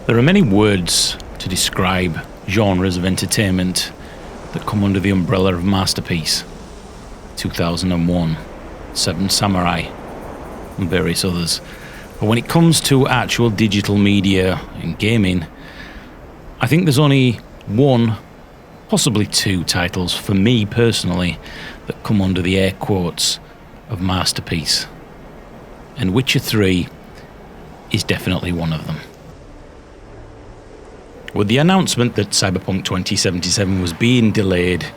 There are many words to describe genres of entertainment that come under the umbrella of masterpiece. 2001, Seven Samurai, and various others. But when it comes to actual digital media and gaming, I think there's only one, possibly two titles for me personally that come under the air quotes of masterpiece. And Witcher 3 is definitely one of them. With the announcement that Cyberpunk 2077 was being delayed,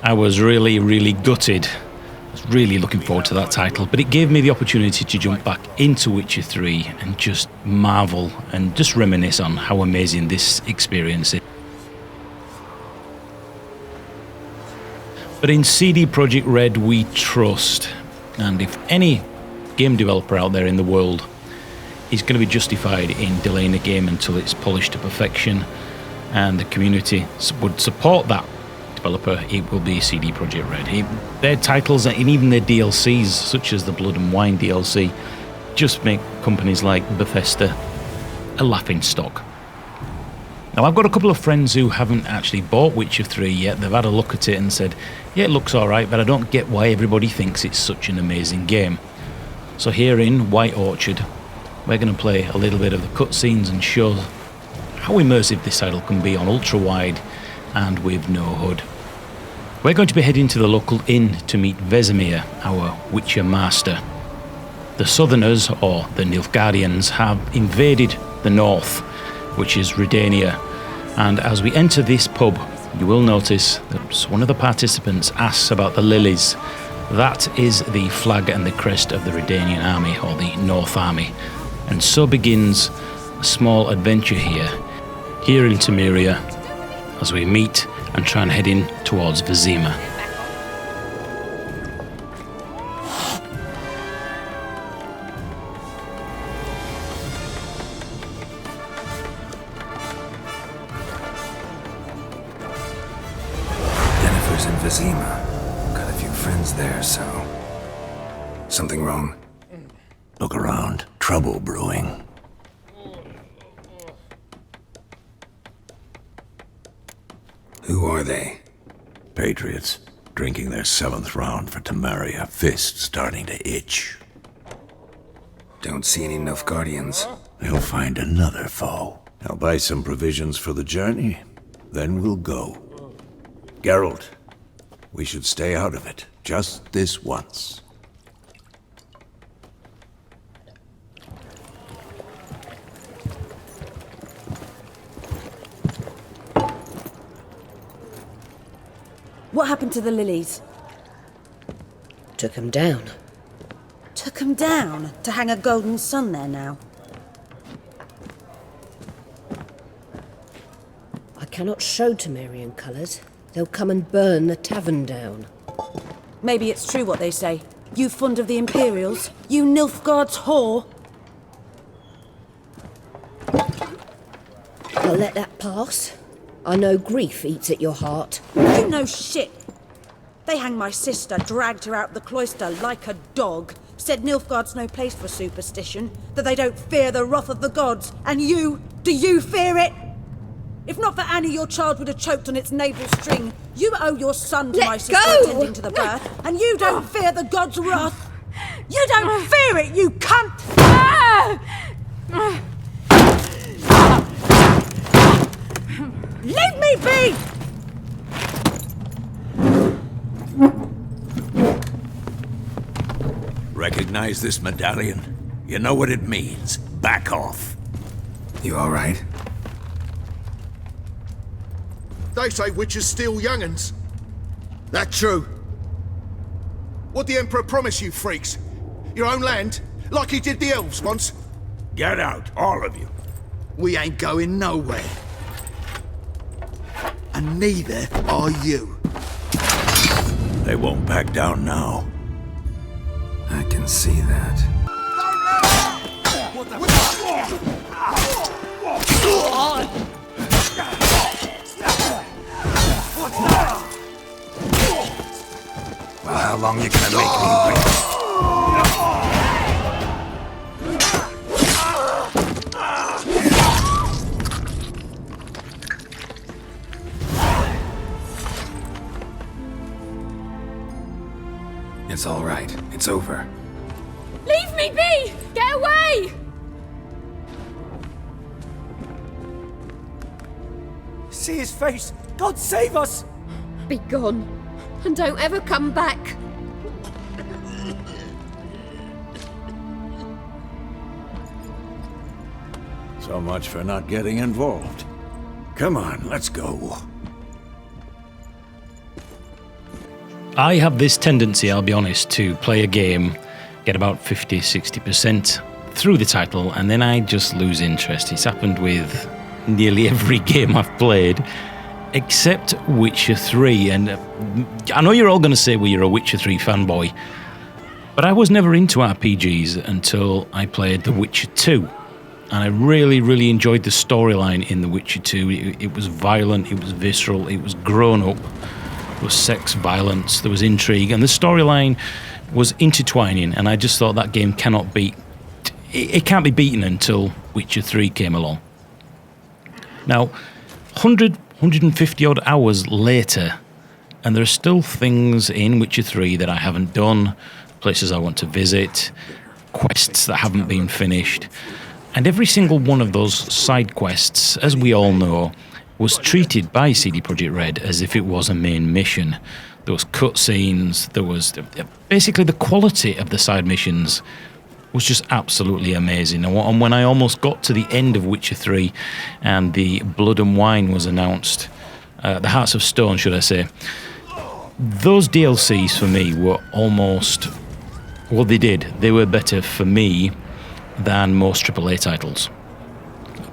I was really gutted. I was really looking forward to that title, but it gave me the opportunity to jump back into Witcher 3 and just marvel and just reminisce on how amazing this experience is. But in CDPROJEKT RED we trust, and if any game developer out there in the world is going to be justified in delaying a game until it's polished to perfection and the community would support that developer, it will be CDPROJEKT Red. Their titles and even their DLCs, such as the Blood and Wine DLC, just make companies like Bethesda a laughing stock. Now, I've got a couple of friends who haven't actually bought Witcher 3 yet. They've had a look at it and said, yeah, it looks alright, but I don't get why everybody thinks it's such an amazing game. So here in White Orchard, we're going to play a little bit of the cutscenes and show how immersive this title can be on ultra-wide and with no HUD. We're going to be heading to the local inn to meet Vesemir, our Witcher master. The Southerners, or the Nilfgaardians, have invaded the north, which is Redania, and as we enter this pub, you will notice that one of the participants asks about the lilies. That is the flag and the crest of the Redanian army, or the North Army. And so begins a small adventure here in Temeria, as we meet and try and head in towards Vizima. Yennefer's in Vizima. Got a few friends there, so... Something wrong? Look around. Trouble brewing. Who are they? Patriots. Drinking their 7th round for Temeria. Fists starting to itch. Don't see any Nilfgaardians. They'll find another foe. I'll buy some provisions for the journey. Then we'll go. Geralt, we should stay out of it. Just this once. What happened to the lilies? Took him down. Took them down to hang a golden sun there now. I cannot show Temerian colours. They'll come and burn the tavern down. Maybe it's true what they say. You fond of the Imperials? You Nilfgaard's whore? I'll let that pass. I know grief eats at your heart. You know shit. They hanged my sister, dragged her out the cloister like a dog. Said Nilfgaard's no place for superstition, that they don't fear the wrath of the gods. And you, do you fear it? If not for Annie, your child would have choked on its navel string. You owe your son to my sister attending to the birth, and you don't fear the gods' wrath. You don't fear it, you cunt! Leave me be! Recognize this medallion? You know what it means. Back off. You alright? They say witches steal young'uns. That true? What the Emperor promise you, freaks? Your own land? Like he did the elves once? Get out, all of you. We ain't going nowhere. And neither are you. They won't back down now. I can see that. Well, how long you gonna make me wait? It's all right. It's over. Leave me be! Get away! See his face! God save us! Be gone, and don't ever come back. So much for not getting involved. Come on, let's go. I have this tendency, I'll be honest, to play a game, get about 50-60% through the title, and then I just lose interest. It's happened with nearly every game I've played, except Witcher 3. And I know you're all going to say, well, you're a Witcher 3 fanboy, but I was never into RPGs until I played The Witcher 2. And I really, really enjoyed the storyline in The Witcher 2. It was violent, it was visceral, it was grown up. There was sex, violence, there was intrigue, and the storyline was intertwining, and I just thought that game cannot beat... It can't be beaten until Witcher 3 came along. Now, 150 odd hours later, and there are still things in Witcher 3 that I haven't done, places I want to visit, quests that haven't been finished. And every single one of those side quests, as we all know, was treated by CD Projekt Red as if it was a main mission. There was cutscenes, there was... Basically, the quality of the side missions was just absolutely amazing. And when I almost got to the end of Witcher 3 and the Blood and Wine was announced, the Hearts of Stone, should I say, those DLCs for me were almost... Well, they were better for me than most AAA titles.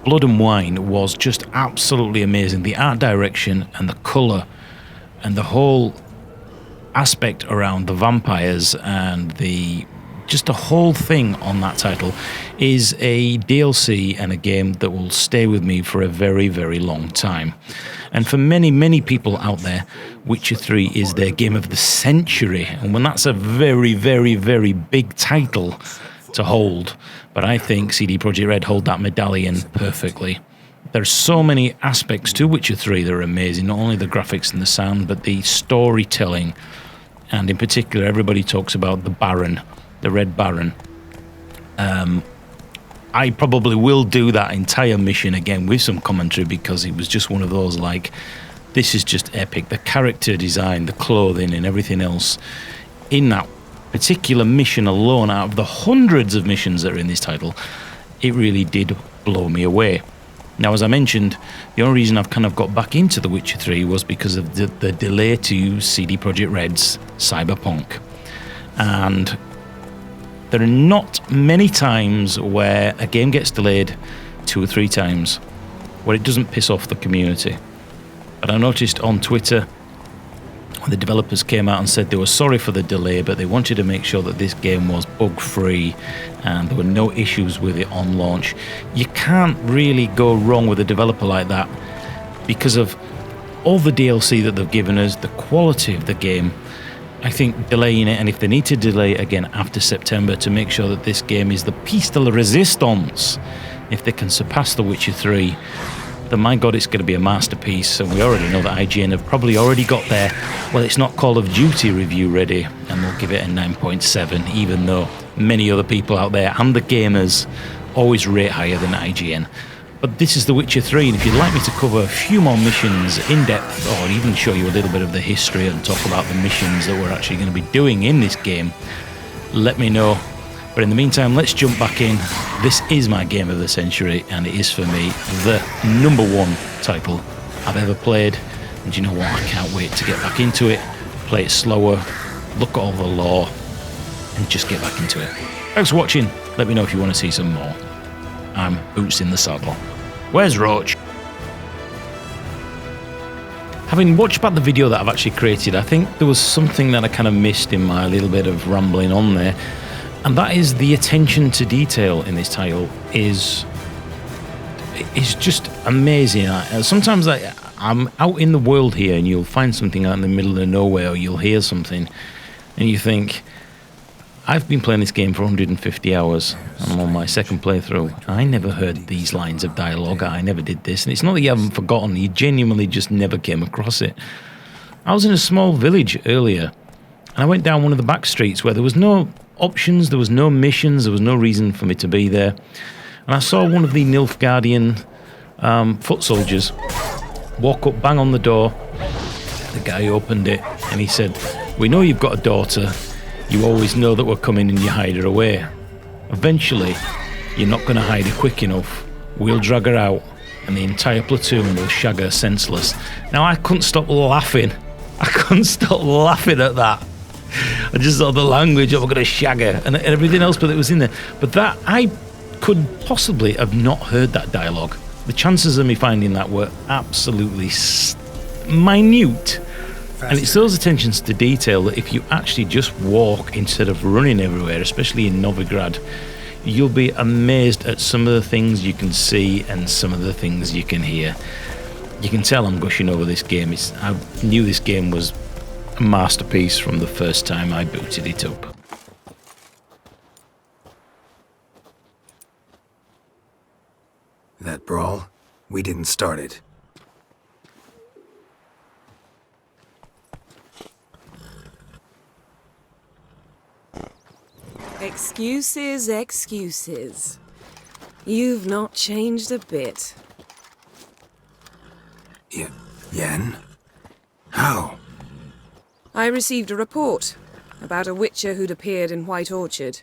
Blood and Wine was just absolutely amazing. The art direction and the colour and the whole aspect around the vampires and the whole thing on that title is a DLC and a game that will stay with me for a very, very long time. And for many, many people out there, Witcher 3 is their game of the century. And when that's a very, very, very big title to hold, but I think CD Projekt Red hold that medallion perfectly. There's so many aspects to Witcher 3 that are amazing, not only the graphics and the sound, but the storytelling. And in particular, everybody talks about the Baron, the Red Baron. I probably will do that entire mission again with some commentary, because it was just one of those, like, this is just epic. The character design, the clothing and everything else in that particular mission alone, out of the hundreds of missions that are in this title, it really did blow me away. Now, as I mentioned, the only reason I've kind of got back into The Witcher 3 was because of the delay to CD Projekt Red's Cyberpunk. And there are not many times where a game gets delayed 2 or 3 times where it doesn't piss off the community. But I noticed on Twitter, when the developers came out and said they were sorry for the delay, but they wanted to make sure that this game was bug-free and there were no issues with it on launch. You can't really go wrong with a developer like that because of all the DLC that they've given us, the quality of the game. I think delaying it, and if they need to delay it again after September to make sure that this game is the piece de la resistance, if they can surpass The Witcher 3, then my God, it's going to be a masterpiece. And we already know that IGN have probably already got their, well, it's not Call of Duty review ready, and they'll give it a 9.7, even though many other people out there and the gamers always rate higher than IGN. But this is The Witcher 3, and if you'd like me to cover a few more missions in depth, or even show you a little bit of the history and talk about the missions that we're actually going to be doing in this game, let me know. But in the meantime, let's jump back in. This is my game of the century, and it is for me the #1 title I've ever played. And you know what? I can't wait to get back into it, play it slower, look at all the lore, and just get back into it. Thanks for watching. Let me know if you want to see some more. I'm Boots in the Saddle. Where's Roach? Having watched back the video that I've actually created, I think there was something that I kind of missed in my little bit of rambling on there. And that is the attention to detail in this title is just amazing. Sometimes I'm out in the world here and you'll find something out in the middle of nowhere, or you'll hear something and you think, I've been playing this game for 150 hours. I'm on my second playthrough. I never heard these lines of dialogue. I never did this. And it's not that you haven't forgotten. You genuinely just never came across it. I was in a small village earlier, And I went down one of the back streets where there was no options, there was no missions, there was no reason for me to be there. And I saw one of the Nilfgaardian foot soldiers walk up, bang on the door. The guy opened it and he said, "We know you've got a daughter. You always know that we're coming and you hide her away. Eventually, you're not going to hide her quick enough. We'll drag her out and the entire platoon will shag her senseless." Now, I couldn't stop laughing. I couldn't stop laughing at that. I just saw the language of "we're going to shag her" and everything else, but it was in there. But that, I could possibly have not heard that dialogue. The chances of me finding that were absolutely minute. And it's those attentions to detail that if you actually just walk instead of running everywhere, especially in Novigrad, you'll be amazed at some of the things you can see and some of the things you can hear. You can tell I'm gushing over this game. I knew this game was a masterpiece from the first time I booted it up. That brawl, we didn't start it. Excuses, excuses. You've not changed a bit. Yen? How? I received a report about a witcher who'd appeared in White Orchard.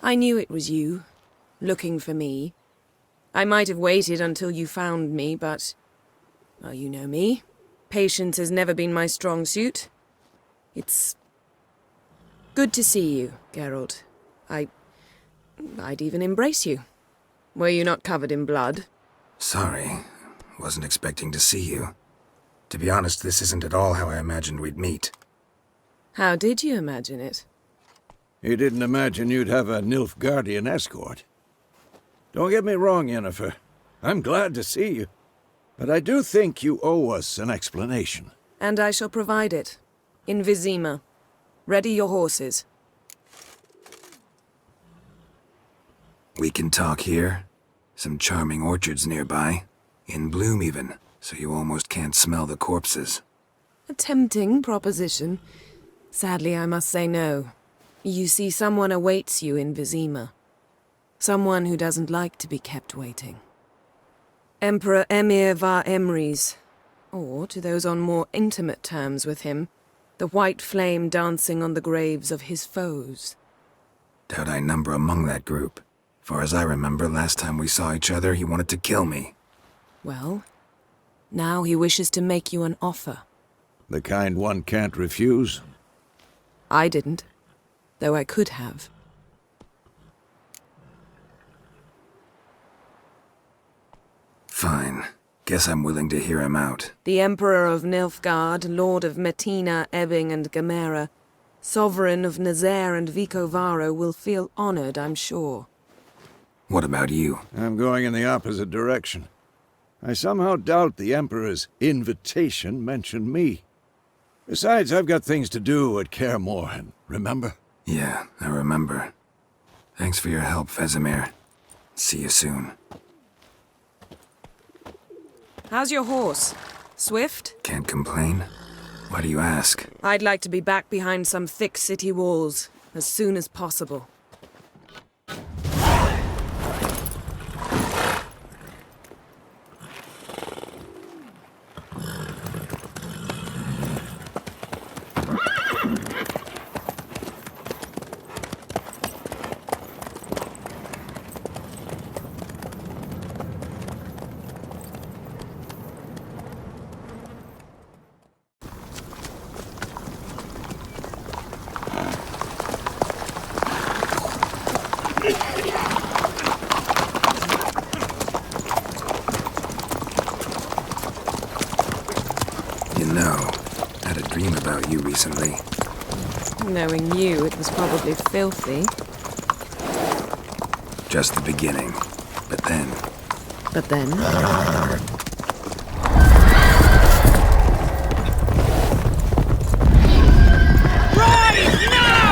I knew it was you, looking for me. I might have waited until you found me, but... well, you know me. Patience has never been my strong suit. It's... good to see you, Geralt. I'd even embrace you. Were you not covered in blood? Sorry. Wasn't expecting to see you. To be honest, this isn't at all how I imagined we'd meet. How did you imagine it? You didn't imagine you'd have a Nilfgaardian escort. Don't get me wrong, Yennefer. I'm glad to see you. But I do think you owe us an explanation. And I shall provide it. In Vizima. Ready your horses. We can talk here. Some charming orchards nearby. In bloom even, so you almost can't smell the corpses. A tempting proposition. Sadly, I must say no. You see, someone awaits you in Vizima. Someone who doesn't like to be kept waiting. Emperor Emir var Emrys, or, to those on more intimate terms with him, the white flame dancing on the graves of his foes. Doubt I number among that group. Far as I remember, last time we saw each other, he wanted to kill me. Well, now he wishes to make you an offer. The kind one can't refuse? I didn't, though I could have. Fine. Guess I'm willing to hear him out. The Emperor of Nilfgaard, Lord of Metina, Ebbing and Gamera, Sovereign of Nazaire and Vicovaro will feel honored, I'm sure. What about you? I'm going in the opposite direction. I somehow doubt the Emperor's invitation mentioned me. Besides, I've got things to do at Kaer Morhen, remember? Yeah, I remember. Thanks for your help, Vesemir. See you soon. How's your horse? Swift? Can't complain. Why do you ask? I'd like to be back behind some thick city walls as soon as possible. Recently. Knowing you, it was probably filthy. Just the beginning. But then... But then? Rise now!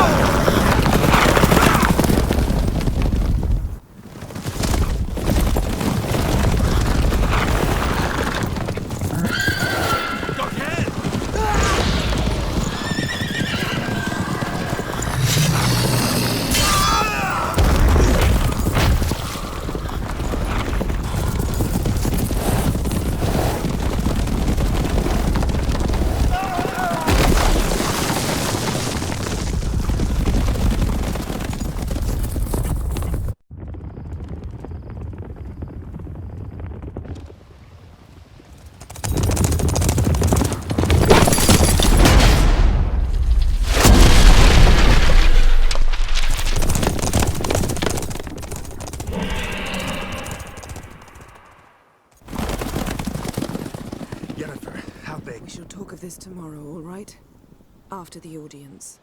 beg. We shall talk of this tomorrow, all right? After the audience.